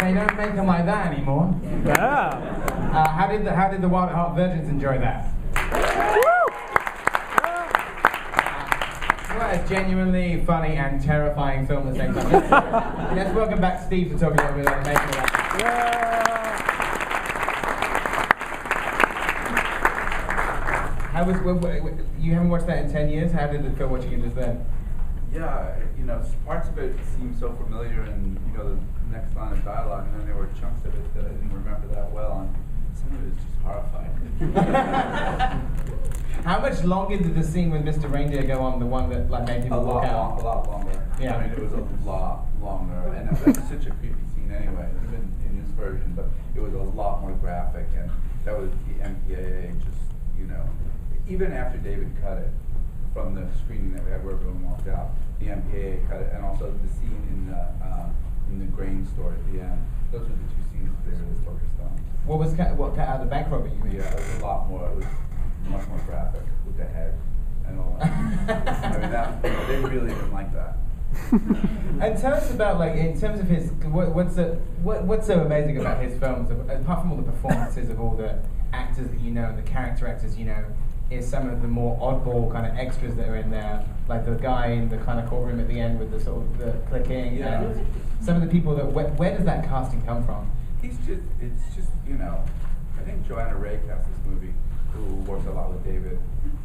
They don't make them like that anymore. Yeah. How did the Wild at Heart Virgins enjoy that? What a genuinely funny and terrifying film at the same time. Let's welcome back Steve to talk a little bit about the making of that. How was, you haven't watched that in 10 years? How did it feel watching it just then? Yeah, you know, parts of it seemed so familiar, and you know, the next line of dialogue, and then there were chunks of it that I didn't remember that well, and some of it was just horrifying. How much longer did the scene with Mr. Reindeer go on, the one that like made people walk out? A lot longer. Yeah. I mean, it was a lot longer, and that's such a creepy scene anyway, even in this version, but it was a lot more graphic, and that was the MPAA just, you know, even after David cut it from the screening that we had where everyone walked out, the MPAA cut it, and also the scene in the grain store at the end. Those were the two scenes that they really focused on. What was cut out of the bank robbery, you mean? Yeah, it was a lot more. It was much more graphic with the head and all that. I mean, they really didn't like that. And tell us about, like, in terms of his, what's so amazing about his films, apart from all the performances of all the actors that you know and the character actors you know, is some of the more oddball kind of extras that are in there, like the guy in the kind of courtroom at the end with the sort of the clicking, yeah. And some of the people that, where does that casting come from? It's just, you know, I think Joanna Ray cast this movie, who worked a lot with David,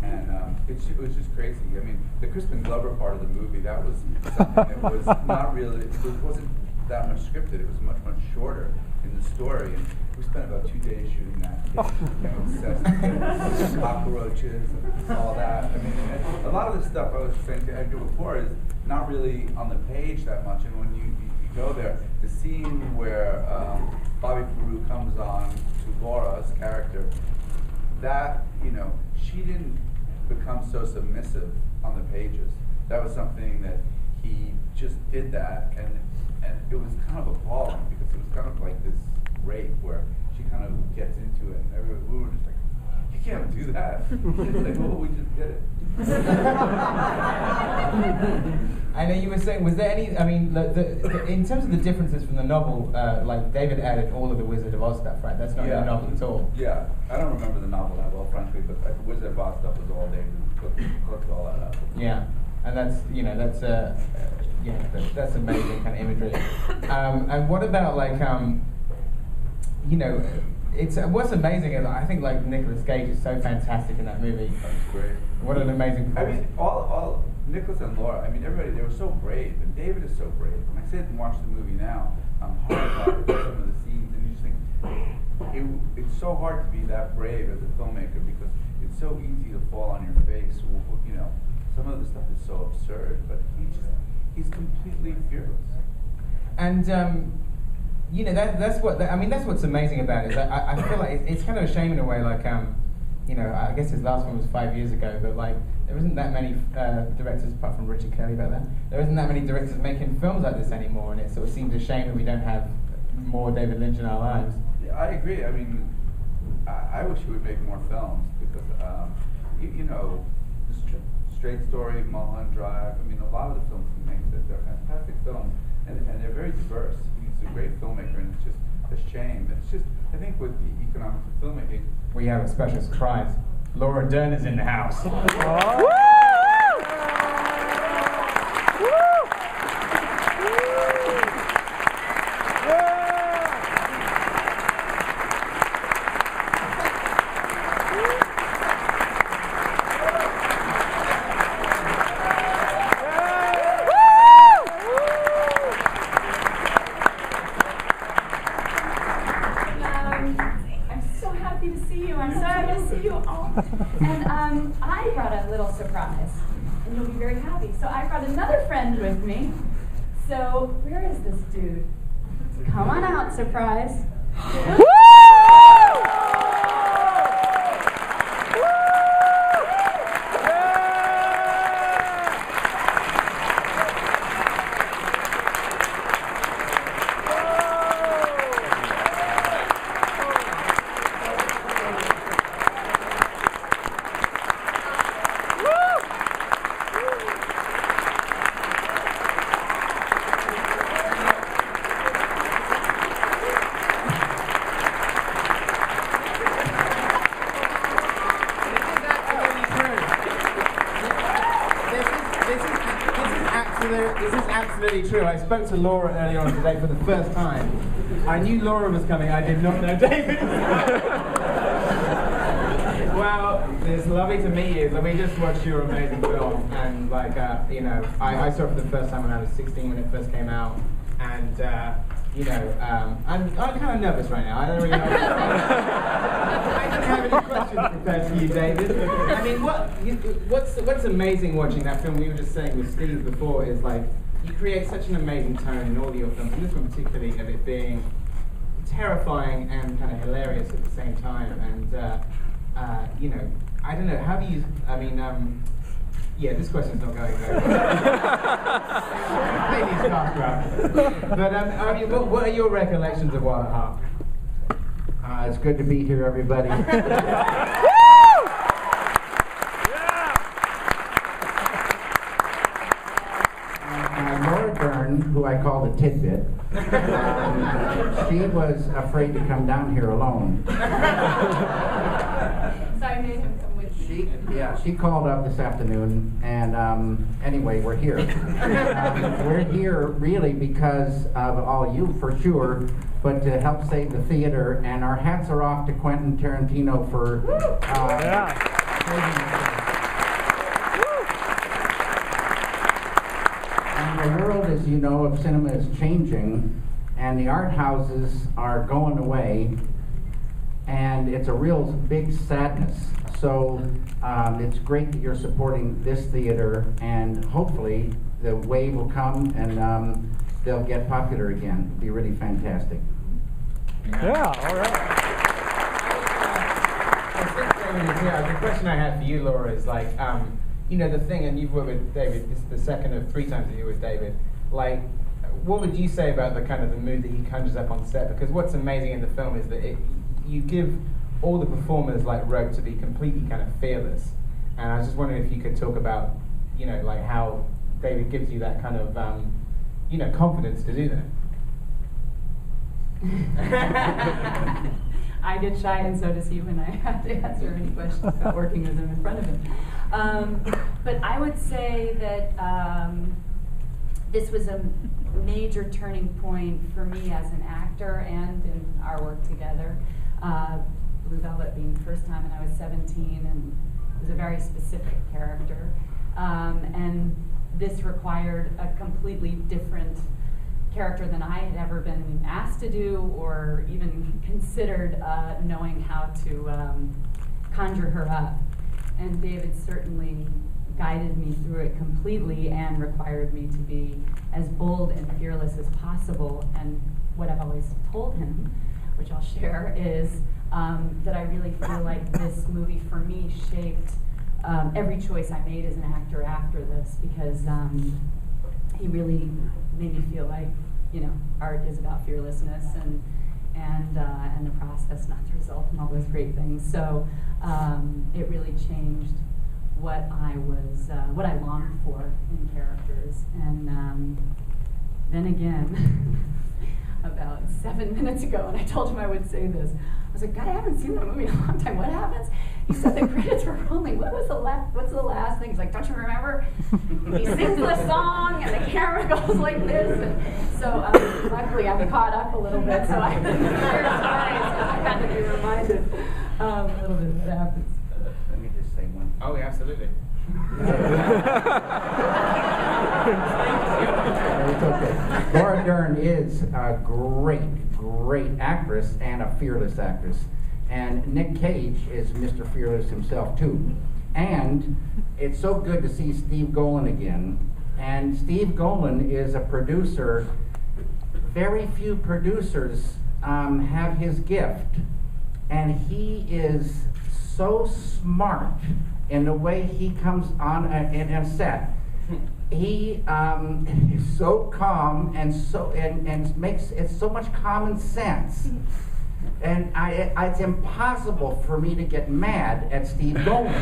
and it was just crazy. I mean, the Crispin Glover part of the movie, that was something that was not really, it wasn't that much scripted, it was much shorter in the story, and we spent about 2 days shooting that, obsessed with cockroaches and all that. I mean, a lot of the stuff I was saying to Edgar before is not really on the page that much, and when you go there, the scene where Bobby Peru comes on to Laura's character, that, you know, she didn't become so submissive on the pages. That was something that he just did that, and it was kind of appalling because it was kind of like this rape where she kind of gets into it, and we were just like, you can't do that. It's like, well, we just did it. I know you were saying, was there any, I mean, in terms of the differences from the novel, like David added all of the Wizard of Oz stuff, right? That's not in the novel at all. Yeah, I don't remember the novel that well, frankly, but the Wizard of Oz stuff was all David cooked all that up. Yeah, and that's, you know, that's amazing kind of imagery. And what about, like, you know, it's what's amazing is I think like Nicolas Cage is so fantastic in that movie. That's great. What an amazing performance. I mean, all Nicholas and Laura, I mean, everybody, they were so brave, and David is so brave. When I sit and watch the movie now, I'm horrified with some of the scenes, and you just think, it's so hard to be that brave as a filmmaker because it's so easy to fall on your face. You know, some of the stuff is so absurd, but he's completely fearless. And you know, that's what's amazing about it. Is I feel like it's kind of a shame in a way, like you know, I guess his last one was 5 years ago, but like there isn't that many directors, apart from Richard Kelly back then, there isn't that many directors making films like this anymore, and it sort of seems a shame that we don't have more David Lynch in our lives. Yeah, I agree. I mean, I wish he would make more films because, you know, Straight Story, Mulholland Drive, I mean, a lot of the films he makes, they're fantastic films, and they're very diverse. He's a great filmmaker, and it's just a shame. It's just, I think with the economics of filmmaking, we have a special surprise. Laura Dern is in the house. Woo! And I brought a little surprise, and you'll be very happy. So I brought another friend with me. So where is this dude? Come on out, surprise. this is absolutely true. I spoke to Laura earlier on today for the first time. I knew Laura was coming. I did not know David was coming. Well, it's lovely to meet you. We just watched your amazing film, and like, you know, I saw it for the first time when I was 16 when it first came out, and you know, I'm kind of nervous right now. I don't really know. I don't have any questions prepared for you, David. I mean, what's amazing watching that film? We were just saying with Steve before is like you create such an amazing tone in all your films, and this one particularly of it being terrifying and kind of hilarious at the same time, and. You know, I don't know, how do you, I mean, yeah, this question's not going very well. Maybe it's fast rap. But, I mean, what are your recollections of Wild at Heart? It's good to be here, everybody. Laura Dern, who I call the tidbit, she was afraid to come down here alone. So I made him come with me. She called up this afternoon, and anyway, we're here. We're here really because of all you, for sure, but to help save the theater, and our hats are off to Quentin Tarantino for saving the And the world, as you know, of cinema is changing, and the art houses are going away, and it's a real big sadness. So it's great that you're supporting this theater, and hopefully the wave will come and they'll get popular again. It'll be really fantastic. Yeah, all right. The question I have for you, Laura, is like, you know, the thing, and you've worked with David, this is the second of 3 times that you're with David, like, what would you say about the kind of the mood that he conjures up on set? Because what's amazing in the film is that you give all the performers like rope to be completely kind of fearless. And I was just wondering if you could talk about, you know, like how David gives you that kind of, you know, confidence to do that. I get shy, and so does he when I have to answer any questions about working with him in front of him. But I would say that this was a major turning point for me as an actor and in our work together. Blue Velvet being the first time, and I was 17, and it was a very specific character. And this required a completely different character than I had ever been asked to do or even considered, knowing how to conjure her up. And David certainly guided me through it completely and required me to be as bold and fearless as possible. And what I've always told him, which I'll share, is that I really feel like this movie for me shaped every choice I made as an actor after this, because he really made me feel like, you know, art is about fearlessness and the process, not the result, and all those great things. So it really changed what I longed for in characters. And then again, about 7 minutes ago, and I told him I would say this, I was like, God, I haven't seen that movie in a long time. What happens? He said the credits were rolling. What's the last thing? He's like, don't you remember? He sings the song, and the camera goes like this. And so luckily, I'm caught up a little bit, so I had to be reminded a little bit of what happens. Let me just say one. Oh, yeah, absolutely. It's okay. Laura Dern is a great actress and a fearless actress. And Nick Cage is Mr. Fearless himself, too. And it's so good to see Steve Golin again. And Steve Golin is a producer. Very few producers have his gift. And he is so smart in the way he comes on in a set. He is so calm and makes it so much common sense. And it's impossible for me to get mad at Steve Golin.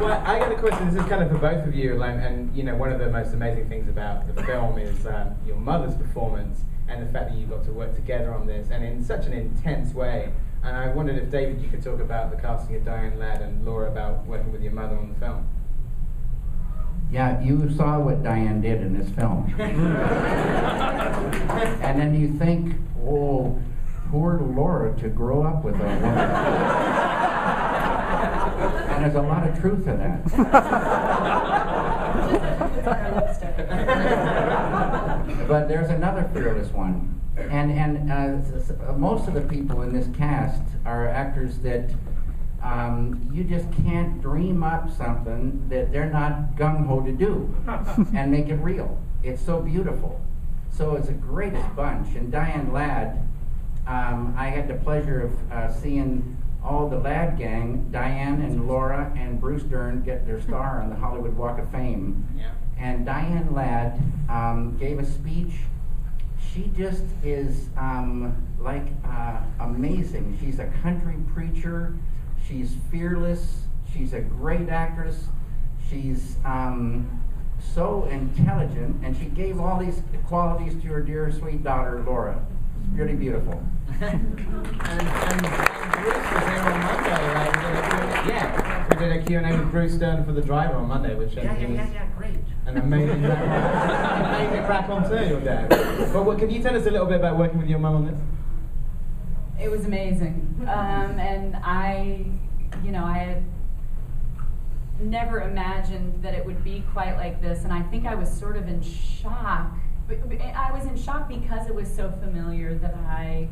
Well, I got a question. This is kind of for both of you, and you know, one of the most amazing things about the film is your mother's performance and the fact that you got to work together on this, and in such an intense way. And I wondered if, David, you could talk about the casting of Diane Ladd and Laura about working with your mother on the film. Yeah, you saw what Diane did in this film. And then you think, oh, poor Laura to grow up with a woman. And there's a lot of truth in that. But there's another fearless one. And most of the people in this cast are actors that you just can't dream up something that they're not gung-ho to do and make it real. It's so beautiful. So it's the greatest bunch. And Diane Ladd, I had the pleasure of seeing all the Ladd gang, Diane and Laura and Bruce Dern, get their star on the Hollywood Walk of Fame. Yeah. And Diane Ladd gave a speech. She just is amazing. She's a country preacher. She's fearless. She's a great actress. She's so intelligent, and she gave all these qualities to her dear sweet daughter Laura. It's really beautiful. And Bruce was here on Monday, right? We did a Q&A with Bruce Dern for The Driver on Monday, which Yeah, great. an amazing crack on too, your dad. But can you tell us a little bit about working with your mum on this? It was amazing, and I had never imagined that it would be quite like this, and I think I was sort of in shock. I was in shock because it was so familiar that I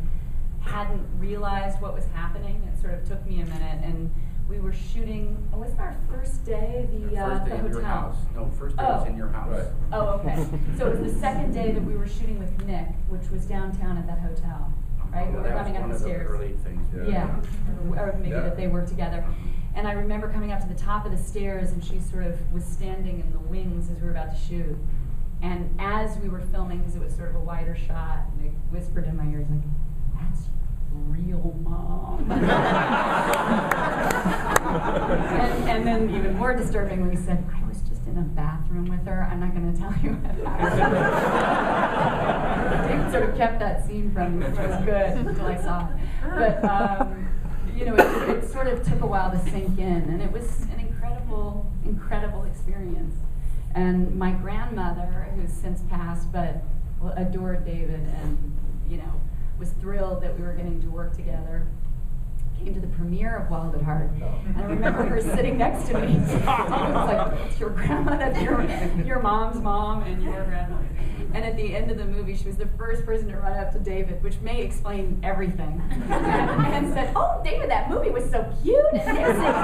hadn't realized what was happening. It sort of took me a minute, and we were shooting. Was it our first day? First day The in hotel. your house. No, first day was in your house. Right. Oh, okay. So it was the second day that we were shooting with Nick, which was downtown at that hotel, right? We were That was coming up one the of the stairs. early things. Yeah, or maybe Yeah. that they worked together. And I remember coming up to the top of the stairs, and she sort of was standing in the wings as we were about to shoot. And as we were filming, because it was sort of a wider shot, Nick whispered in my ear, he's like, "That's real, Mom." and then even more disturbingly said, "I was just in a bathroom with her. I'm not going to tell you what happened." David sort of kept that scene from me, which was good until I saw it. But it sort of took a while to sink in, and it was an incredible, incredible experience. And my grandmother, who's since passed, but adored David and, was thrilled that we were getting to work together, came to the premiere of Wild at Heart. And I remember her sitting next to me. It was like, it's your grandma, that's your mom's mom and your grandma. And at the end of the movie, she was the first person to run up to David, which may explain everything, and said, "Oh, David, that movie was so cute and innocent."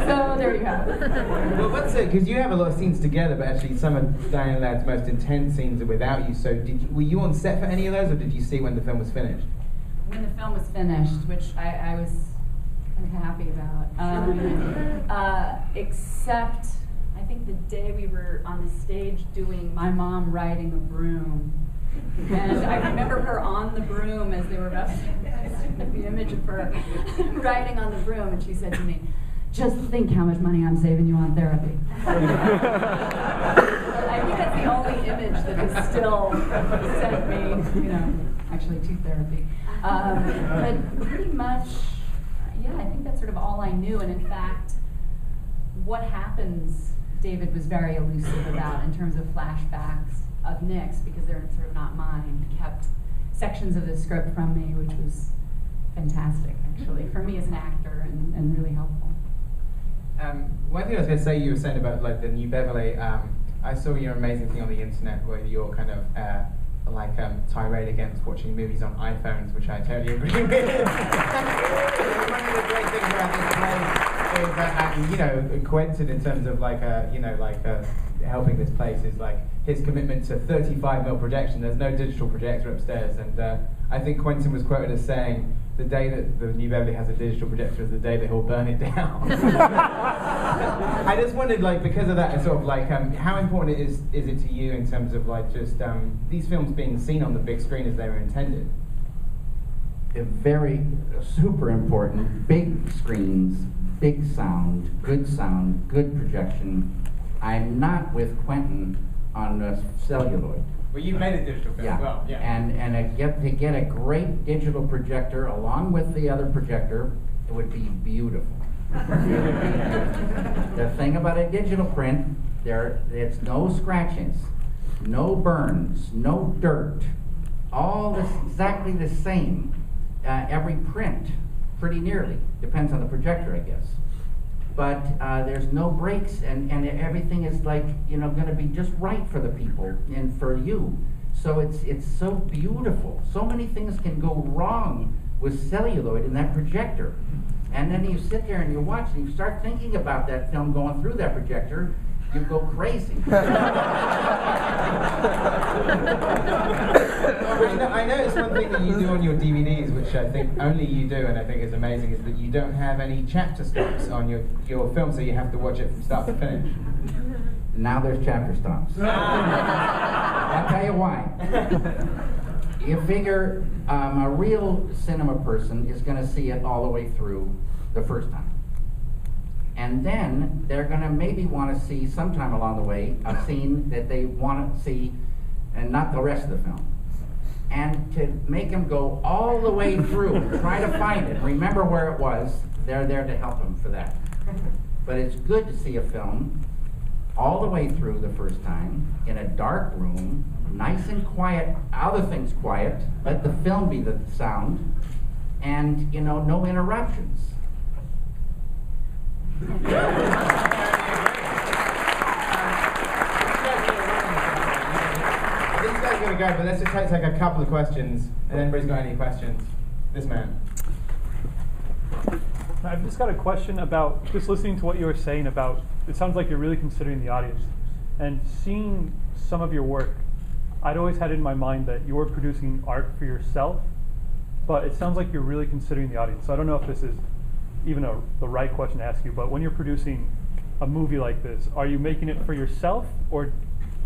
So there you go. Well, what's it? Because you have a lot of scenes together, but actually some of Diane Ladd's most intense scenes are without you. So were you on set for any of those, or did you see when the film was finished? When the film was finished, which I was kind of happy about, except I think the day we were on the stage doing My Mom Riding a Broom. And I remember her on the broom as they were about to the image of her riding on the broom, and she said to me, "Just think how much money I'm saving you on therapy." I think that's the only image that has still sent me, actually to therapy. But pretty much, I think that's sort of all I knew. And in fact, what happens, David was very elusive about in terms of flashbacks of Nick's, because they're sort of not mine. He kept sections of the script from me, which was fantastic, actually, for me as an actor, and really helpful. One thing I was going to say, you were saying about like the new Beverly. I saw your amazing thing on the internet where you're kind of tirade against watching movies on iPhones, which I totally agree with. One of the great things about this play is that, Quentin, in terms of helping this place, is like his commitment to 35mm projection. There's no digital projector upstairs, and I think Quentin was quoted as saying, "The day that the New Beverly has a digital projector is the day that he'll burn it down." I just wondered, because of that, sort of how important is it to you in terms of these films being seen on the big screen as they were intended? Very super important. Big screens, big sound, good projection. I'm not with Quentin on celluloid. Well, you made a digital film as well, yeah. And to get a great digital projector along with the other projector, it would be beautiful. The thing about a digital print, it's no scratches, no burns, no dirt, all this exactly the same. Every print, pretty nearly, depends on the projector, I guess. But there's no breaks, and everything is like, going to be just right for the people and for you. So it's so beautiful. So many things can go wrong with celluloid in that projector. And then you sit there and you watch and you start thinking about that film going through that projector, you go crazy. I noticed one thing that you do on your DVDs, which I think only you do, and I think is amazing, is that you don't have any chapter stops on your film, so you have to watch it from start to finish. Now there's chapter stops. I'll tell you why. You figure a real cinema person is going to see it all the way through the first time. And then they're going to maybe want to see sometime along the way a scene that they want to see and not the rest of the film. And to make them go all the way through and try to find it, remember where it was, they're there to help them for that. But it's good to see a film all the way through the first time in a dark room, nice and quiet, other things quiet, let the film be the sound, and no interruptions. These guys are going to go, but let's just take a couple of questions, and anybody's got any questions? This man. I've just got a question about just listening to what you were saying about, it sounds like you're really considering the audience. And seeing some of your work, I'd always had in my mind that you were producing art for yourself, but it sounds like you're really considering the audience. So I don't know if this is even the right question to ask you, but when you're producing a movie like this, are you making it for yourself, or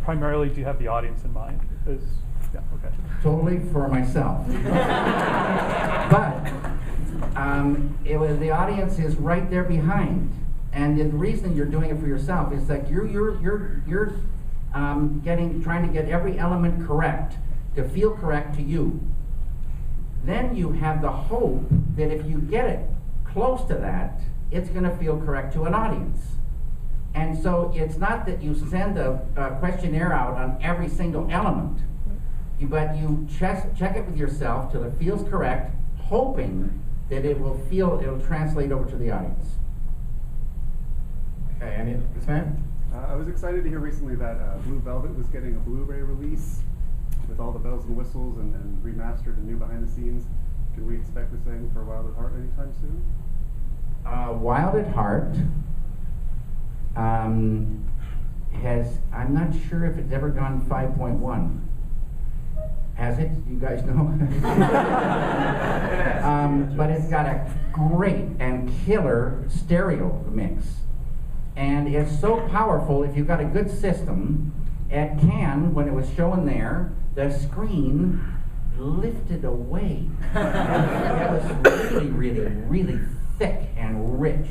primarily do you have the audience in mind? Yeah, okay. Totally for myself. But the audience is right there behind, and the reason you're doing it for yourself is that you're trying to get every element correct to feel correct to you. Then you have the hope that if you get it close to that, it's going to feel correct to an audience. And so it's not that you send a questionnaire out on every single element, but you check it with yourself till it feels correct, hoping that it'll translate over to the audience. Okay, any this man? I was excited to hear recently that Blue Velvet was getting a Blu-ray release with all the bells and whistles and remastered and new behind the scenes. Can we expect the same for Wild at Heart anytime soon? Wild at Heart I'm not sure if it's ever gone 5.1. Has it? You guys know? But it's got a great and killer stereo mix. And it's so powerful, if you've got a good system, it can, when it was shown there, the screen lifted away. It was really, really, really thick and rich.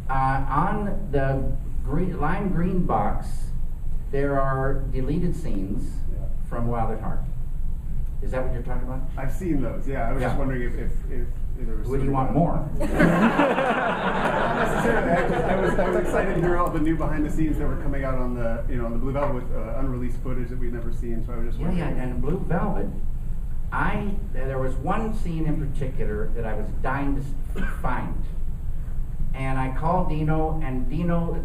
On the lime green box, there are deleted scenes from Wild at Heart. Is that what you're talking about? I've seen those, yeah. I was just wondering if there was... Would you want more? Not necessarily. I was excited to hear all the new behind the scenes that were coming out on the on the Blue Velvet with unreleased footage that we'd never seen. So I was just wondering. Yeah, and Blue Velvet, there was one scene in particular that I was dying to find. And I called Dino, and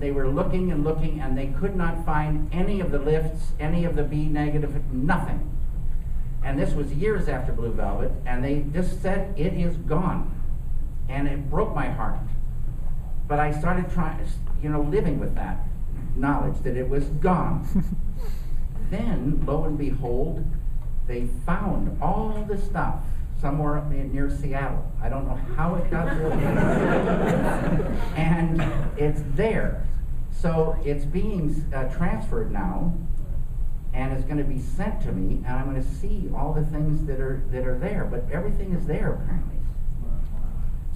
they were looking and looking, and they could not find any of the lifts, any of the B negative, nothing. And this was years after Blue Velvet, and they just said, it is gone. And it broke my heart. But I started living with that knowledge that it was gone. Then, lo and behold, they found all the stuff somewhere near Seattle. I don't know how it got there. And it's there. So it's being transferred now, and it's going to be sent to me, and I'm going to see all the things that are there. But everything is there, apparently.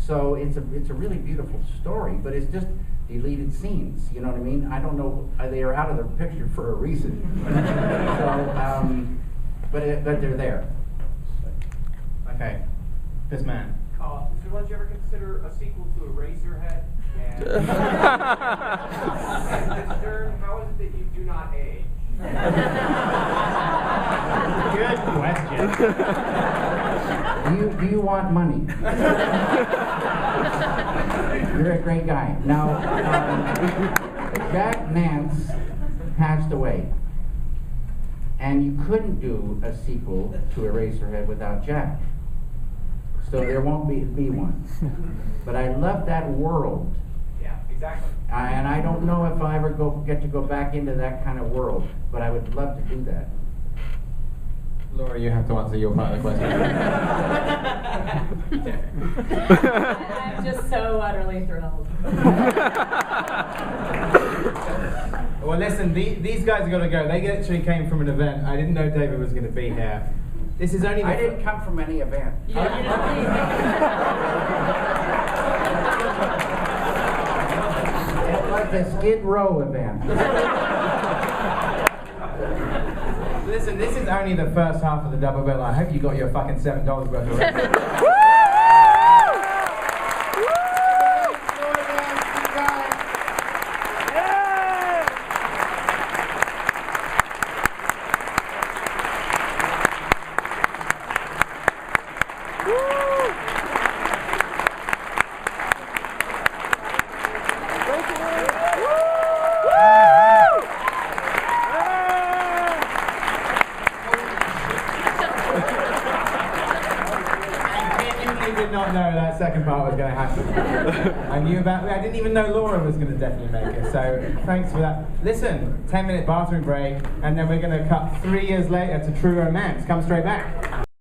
So it's a really beautiful story, but it's just deleted scenes. You know what I mean? I don't know. They are out of the picture for a reason. So, but they're there. Okay, this man. Mr. Lynch, you ever consider a sequel to Eraserhead? And Ms. Dern, how is it that you do not age? Good question. Do you want money? You're a great guy. Now, Jack Nance passed away, and you couldn't do a sequel to Eraserhead without Jack. So there won't be one. But I love that world. Yeah, exactly. And I don't know if I ever get to go back into that kind of world, but I would love to do that. Laura, you have to answer your part of the question. I'm just so utterly thrilled. Well, listen, these guys have got to go. They actually came from an event. I didn't know David was going to be here. This is only. I didn't come from any event. It was the Skid Row event. Listen, this is only the first half of the double bill. I hope you got your fucking $7 worth of it. Did not know that second part was going to happen. I didn't even know Laura was going to definitely make it, so thanks for that. Listen, 10-minute bathroom break, and then we're going to cut 3 years later to True Romance. Come straight back.